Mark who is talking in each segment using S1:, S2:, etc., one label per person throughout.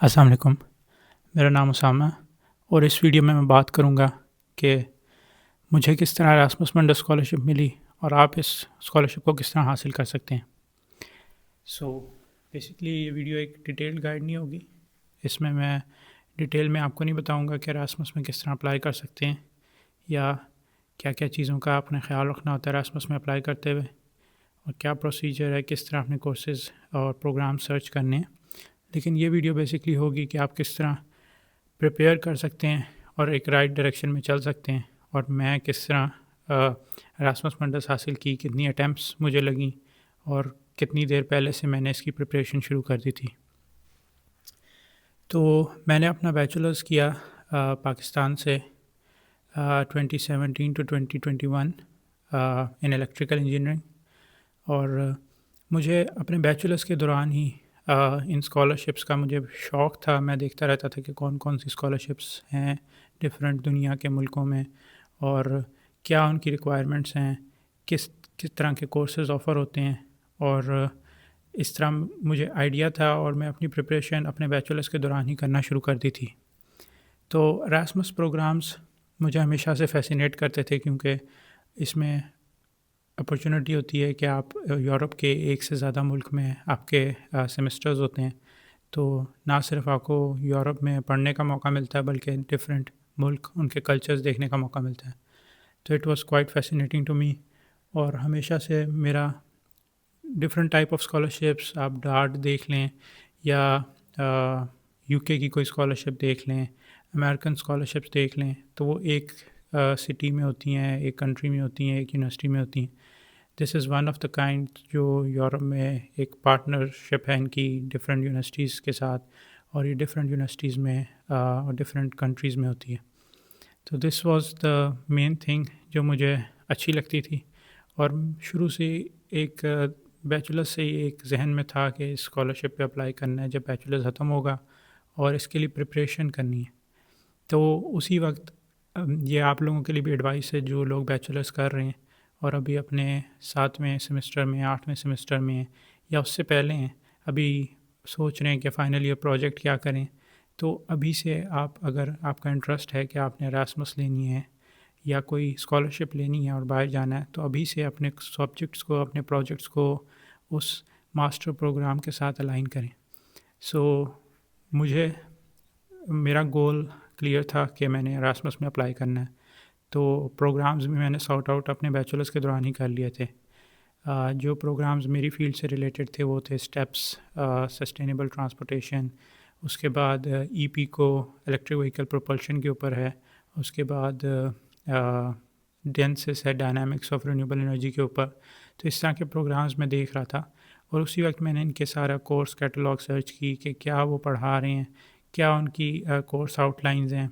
S1: السلام علیکم، میرا نام اسامہ ہے اور اس ویڈیو میں بات کروں گا کہ مجھے کس طرح ایراسمس منڈس اسکالرشپ ملی اور آپ اس اسکالرشپ کو کس طرح حاصل کر سکتے ہیں۔ بیسکلی یہ ویڈیو ایک ڈیٹیل گائیڈ نہیں ہوگی، اس میں ڈیٹیل میں آپ کو نہیں بتاؤں گا کہ ایراسمس میں کس طرح اپلائی کر سکتے ہیں یا کیا کیا چیزوں کا آپ نے خیال رکھنا ہوتا ہے ایراسمس میں اپلائی کرتے ہوئے اور کیا پروسیجر ہے، کس طرح اپنے کورسز اور پروگرام سرچ کرنے ہیں۔ لیکن یہ ویڈیو بیسکلی ہوگی کہ آپ کس طرح پریپیئر کر سکتے ہیں اور ایک رائٹ ڈائریکشن میں چل سکتے ہیں، اور میں کس طرح ایراسمس منڈس حاصل کی، کتنی اٹیمپٹس مجھے لگیں اور کتنی دیر پہلے سے میں نے اس کی پریپریشن شروع کر دی تھی۔ تو میں نے اپنا بیچلرز کیا پاکستان سے 2017 to 2021 ان الیکٹریکل انجینئرنگ، اور مجھے اپنے بیچلرز کے دوران ہی ان اسکالرشپس کا مجھے شوق تھا۔ میں دیکھتا رہتا تھا کہ کون کون سی اسکالرشپس ہیں ڈفرینٹ دنیا کے ملکوں میں اور کیا ان کی ریکوائرمنٹس ہیں، کس طرح کے کورسز آفر ہوتے ہیں، اور اس طرح مجھے آئیڈیا تھا اور میں اپنی پریپریشن اپنے بیچلرز کے دوران ہی کرنا شروع کر دی تھی۔ تو ایراسمس پروگرامز مجھے ہمیشہ سے فیسینیٹ کرتے تھے، کیونکہ اس میں اپرچونٹی ہوتی ہے کہ آپ یورپ کے ایک سے زیادہ ملک میں آپ کے سیمسٹرز ہوتے ہیں، تو نہ صرف آپ کو یورپ میں پڑھنے کا موقع ملتا ہے بلکہ ڈفرینٹ ملک ان کے کلچرز دیکھنے کا موقع ملتا ہے۔ تو it was quite fascinating to me, اور ہمیشہ سے میرا ڈفرینٹ ٹائپ آف اسکالرشپس، آپ ڈارٹ دیکھ لیں یا یو کے کی کوئی اسکالرشپ دیکھ لیں، امریکن اسکالرشپس دیکھ لیں، تو وہ ایک سٹی میں ہوتی ہیں، ایک کنٹری میں ہوتی ہیں، ایک یونیورسٹی میں ہوتی ہیں۔ This is one of the kind جو یورپ میں ایک پارٹنرشپ ہے ان کی ڈفرینٹ یونیورسٹیز کے ساتھ، اور یہ ڈفرینٹ یونیورسٹیز میں اور ڈفرینٹ کنٹریز میں ہوتی ہے۔ تو this was the main thing جو مجھے اچھی لگتی تھی، اور شروع سے ایک بیچلر سے ہی ایک ذہن میں تھا کہ اسکالرشپ پہ اپلائی کرنا ہے جب بیچلر ختم ہوگا، اور اس کے لیے پریپریشن کرنی ہے۔ تو اسی وقت یہ آپ لوگوں کے لیے بھی ایڈوائس ہے جو لوگ بیچلرس کر رہے ہیں اور ابھی اپنے 7ویں سیمسٹر میں، 8ویں سیمسٹر میں ہیں یا اس سے پہلے ہیں، ابھی سوچ رہے ہیں کہ فائنل ایئر پروجیکٹ کیا کریں، تو ابھی سے آپ، اگر آپ کا انٹرسٹ ہے کہ آپ نے ایراسمس لینی ہے یا کوئی اسکالرشپ لینی ہے اور باہر جانا ہے، تو ابھی سے اپنے سبجیکٹس کو، اپنے پروجیکٹس کو اس ماسٹر پروگرام کے ساتھ الائن کریں۔ مجھے میرا گول کلیئر تھا کہ میں نے ایراسمس میں اپلائی کرنا ہے، تو پروگرامز بھی میں نے سارٹ آؤٹ اپنے بیچلرس کے دوران ہی کر لیے تھے۔ جو پروگرامز میری فیلڈ سے ریلیٹڈ تھے وہ تھے اسٹیپس، سسٹینیبل ٹرانسپورٹیشن، اس کے بعد ای پی کو الیکٹرک وہیکل پروپلشن کے اوپر ہے، اس کے بعد ڈینسس ہے ڈائنامکس آف رینیوبل انرجی کے اوپر۔ تو اس طرح کے پروگرامز میں دیکھ رہا تھا، اور اسی وقت میں نے ان کے سارا کورس کیٹلاگ سرچ کی کہ کیا وہ پڑھا رہے ہیں، کیا ان کی کورس آؤٹ لائنز ہیں،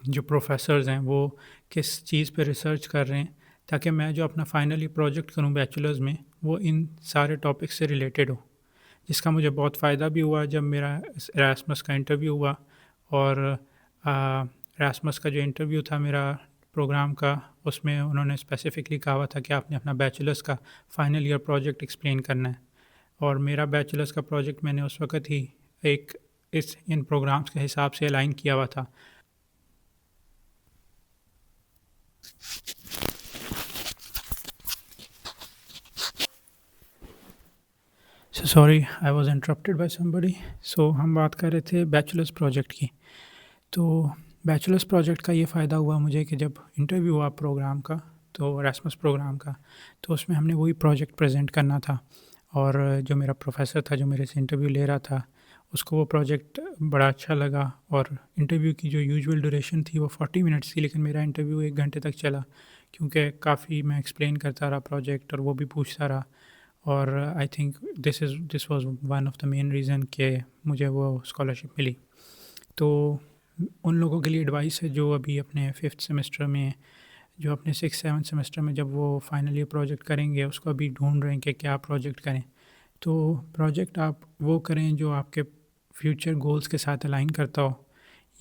S1: جو پروفیسرز ہیں وہ کس چیز پہ ریسرچ کر رہے ہیں، تاکہ میں جو اپنا فائنلی پروجیکٹ کروں بیچلرز میں وہ ان سارے ٹاپکس سے ریلیٹڈ ہو، جس کا مجھے بہت فائدہ بھی ہوا جب میرا ایراسمس کا انٹرویو ہوا۔ اور ایراسمس کا جو انٹرویو تھا میرا پروگرام کا، اس میں انہوں نے اسپیسیفکلی کہا ہوا تھا کہ آپ نے اپنا بیچلرز کا فائنل ایئر پروجیکٹ ایکسپلین کرنا ہے، اور میرا بیچلرز کا پروجیکٹ میں نے اس وقت ہی ایک ان پروگرامز کے حساب سے الائن کیا ہوا تھا۔ Sorry I was interrupted by somebody. ہم بات کر رہے تھے بیچلرز پروجیکٹ کی۔ تو بیچلرز پروجیکٹ کا یہ فائدہ ہوا مجھے کہ جب انٹرویو ہوا پروگرام کا، تو ایراسمس پروگرام کا، تو اس میں ہم نے وہی پروجیکٹ پریزنٹ کرنا تھا، اور جو میرا پروفیسر تھا جو میرے سے انٹرویو لے رہا تھا، اس کو وہ پروجیکٹ بڑا اچھا لگا، اور انٹرویو کی جو یوزول ڈیوریشن تھی وہ 40 منٹس تھی، لیکن میرا انٹرویو 1 گھنٹے تک چلا، کیونکہ کافی میں ایکسپلین کرتا رہا پروجیکٹ اور وہ بھی پوچھتا رہا، اور I think this was one of the main reason کہ مجھے وہ اسکالرشپ ملی۔ تو ان لوگوں کے لیے ایڈوائس ہے جو ابھی اپنے 5th سیمسٹر میں، جو اپنے 6th 7th سیمسٹر میں جب وہ فائنل ایئر پروجیکٹ کریں گے، اس کو ابھی ڈھونڈ رہے ہیں کہ کیا پروجیکٹ کریں۔ تو پروجیکٹ آپ وہ کریں جو آپ کے فیوچر گولز کے ساتھ الائن کرتا ہو۔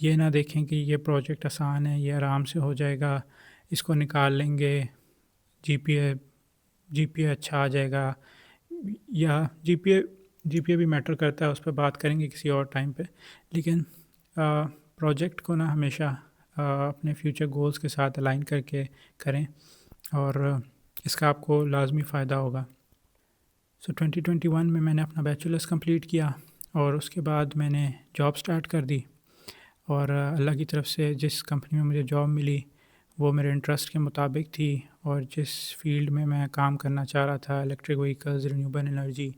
S1: یہ نہ دیکھیں کہ یہ پروجیکٹ آسان ہے، یہ آرام سے ہو جائے گا، اس کو نکال لیں گے، جی پی اے اچھا آ جائے گا، یا جی پی اے جی پی اے بھی میٹر کرتا ہے، اس پہ بات کریں گے کسی اور ٹائم پہ، لیکن پروجیکٹ کو نا ہمیشہ اپنے فیوچر گولز کے ساتھ الائن کر کے کریں، اور اس کا آپ کو لازمی فائدہ ہوگا۔ 2021 میں نے اپنا بیچلرس کمپلیٹ کیا، اور اس کے بعد میں نے جاب سٹارٹ کر دی، اور اللہ کی طرف سے جس کمپنی میں مجھے جاب ملی وہ میرے انٹرسٹ کے مطابق تھی، اور جس فیلڈ میں کام کرنا چاہ رہا تھا، electric vehicles, renewable energy,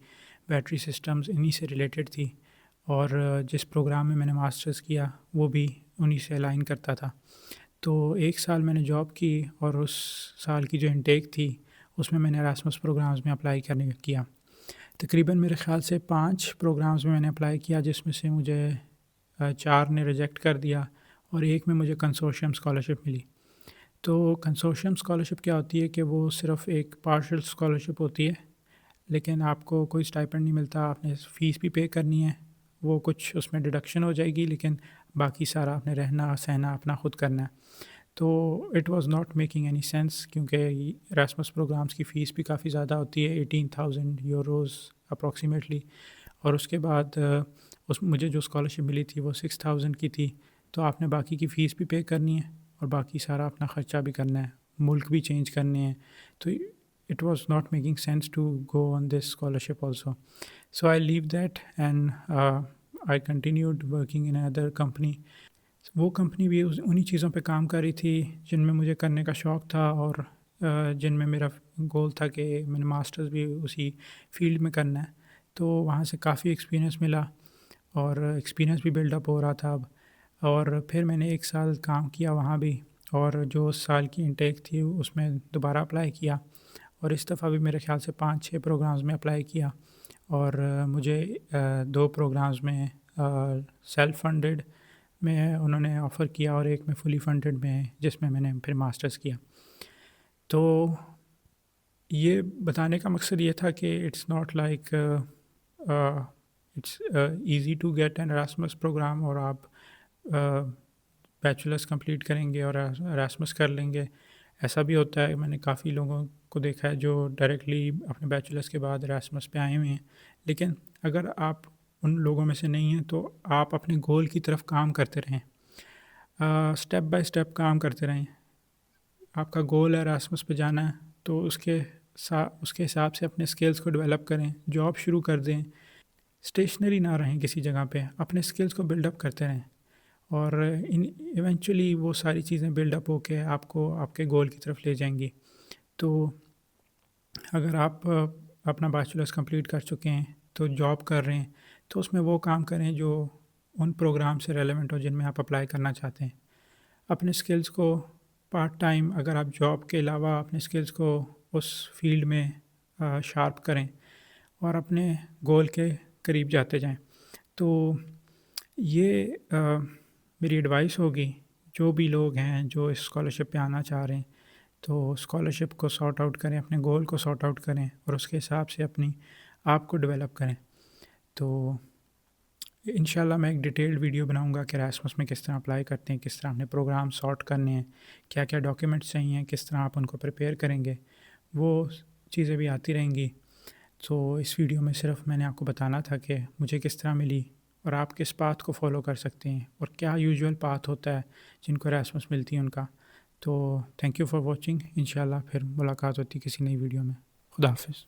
S1: battery systems, انہی سے ریلیٹڈ تھی، اور جس پروگرام میں نے ماسٹرز کیا وہ بھی انہی سے الائن کرتا تھا۔ تو 1 سال میں نے جاب کی، اور اس سال کی جو انٹیک تھی اس میں نے ایراسمس پروگرامز میں اپلائی کرنے کیا۔ تقریباً میرے خیال سے 5 پروگرامز میں نے اپلائی کیا، جس میں سے مجھے 4 نے ریجیکٹ کر دیا، اور ایک میں مجھے کنسورشیم اسکالرشپ ملی۔ تو کنسورشیم اسکالرشپ کیا ہوتی ہے کہ وہ صرف ایک پارشل اسکالرشپ ہوتی ہے، لیکن آپ کو کوئی اسٹائپنڈ نہیں ملتا، آپ نے فیس بھی پے کرنی ہے، وہ کچھ اس میں ڈیڈکشن ہو جائے گی، لیکن باقی سارا آپ نے رہنا سہنا اپنا خود کرنا ہے۔ تو it was not making any sense, کیونکہ ایراسمس پروگرامس کی فیس بھی کافی زیادہ ہوتی ہے، 18,000 یوروز اپروکسیمیٹلی، اور اس کے بعد مجھے جو اسکالرشپ ملی تھی وہ 6,000 کی تھی، تو آپ نے باقی کی فیس بھی پے کرنی ہے اور باقی سارا اپنا خرچہ بھی کرنا ہے، ملک بھی چینج کرنے ہیں، تو it was not making sense to go on this scholarship also, so I leave that and I continued working in other company. وہ کمپنی بھی انہی چیزوں پہ کام کر رہی تھی جن میں مجھے کرنے کا شوق تھا، اور جن میں میرا گول تھا کہ میں نے ماسٹرز بھی اسی فیلڈ میں کرنا ہے، تو وہاں سے کافی ایکسپیرینس ملا، اور ایکسپیرینس بھی بلڈ اپ ہو رہا تھا اب، اور پھر میں نے 1 سال کام کیا وہاں بھی، اور جو اس سال کی انٹیک تھی اس میں دوبارہ اپلائی کیا، اور اس دفعہ بھی میرے خیال سے 5-6 پروگرامز میں اپلائی کیا، اور مجھے 2 پروگرامز میں سیلف فنڈڈ میں انہوں نے آفر کیا، اور ایک میں فلی فنڈڈ میں جس میں نے پھر ماسٹرز کیا۔ تو یہ بتانے کا مقصد یہ تھا کہ it's not like it's easy to get an Erasmus programme, اور آپ بیچلرس کمپلیٹ کریں گے اور ایراسمس کر لیں گے، ایسا بھی ہوتا ہے۔ میں نے کافی لوگوں کو دیکھا ہے جو ڈائریکٹلی اپنے بیچلرس کے بعد ایراسمس پہ آئے ہوئے ہیں، لیکن اگر آپ ان لوگوں میں سے نہیں ہیں تو آپ اپنے گول کی طرف کام کرتے رہیں، اسٹیپ بائی اسٹیپ کام کرتے رہیں۔ آپ کا گول ہے ایراسمس پہ جانا ہے، تو اس کے حساب سے اپنے اسکلز کو ڈیولپ کریں، جاب شروع کر دیں، اسٹیشنری نہ رہیں کسی جگہ پہ، اپنے اسکلز کو بلڈ اپ کرتے رہیں، اور ایونچولی وہ ساری چیزیں بلڈ اپ ہو کے آپ کو آپ کے گول کی طرف لے جائیں گی۔ تو اگر آپ اپنا بیچلرس کمپلیٹ کر چکے ہیں تو جاب کر رہے ہیں، تو اس میں وہ کام کریں جو ان پروگرام سے ریلیونٹ ہو جن میں آپ اپلائی کرنا چاہتے ہیں۔ اپنے اسکلز کو پارٹ ٹائم، اگر آپ جاب کے علاوہ اپنے اسکلز کو اس فیلڈ میں شارپ کریں، اور اپنے گول کے قریب جاتے جائیں۔ تو یہ میری ایڈوائس ہوگی، جو بھی لوگ ہیں جو اس اسکالرشپ پہ آنا چاہ رہے ہیں، تو اسکالرشپ کو سارٹ آؤٹ کریں، اپنے گول کو سارٹ آؤٹ کریں، اور اس کے حساب سے اپنی آپ کو ڈیولپ کریں۔ تو انشاءاللہ میں ایک ڈیٹیلڈ ویڈیو بناؤں گا کہ ایراسمس میں کس طرح اپلائی کرتے ہیں، کس طرح اپنے پروگرام سارٹ کرنے ہیں، کیا کیا ڈاکیومنٹس چاہیے، کس طرح آپ ان کو پریپیئر کریں گے، وہ چیزیں بھی آتی رہیں گی۔ تو اس ویڈیو میں صرف میں نے آپ کو بتانا تھا کہ مجھے کس طرح ملی، اور آپ کس پاتھ کو فالو کر سکتے ہیں، اور کیا یوزول پاتھ ہوتا ہے جن کو ایراسمس ملتی ہے ان کا۔ تو تھینک یو فار واچنگ، انشاءاللہ پھر ملاقات ہوتی کسی نئی ویڈیو میں۔ خدا حافظ۔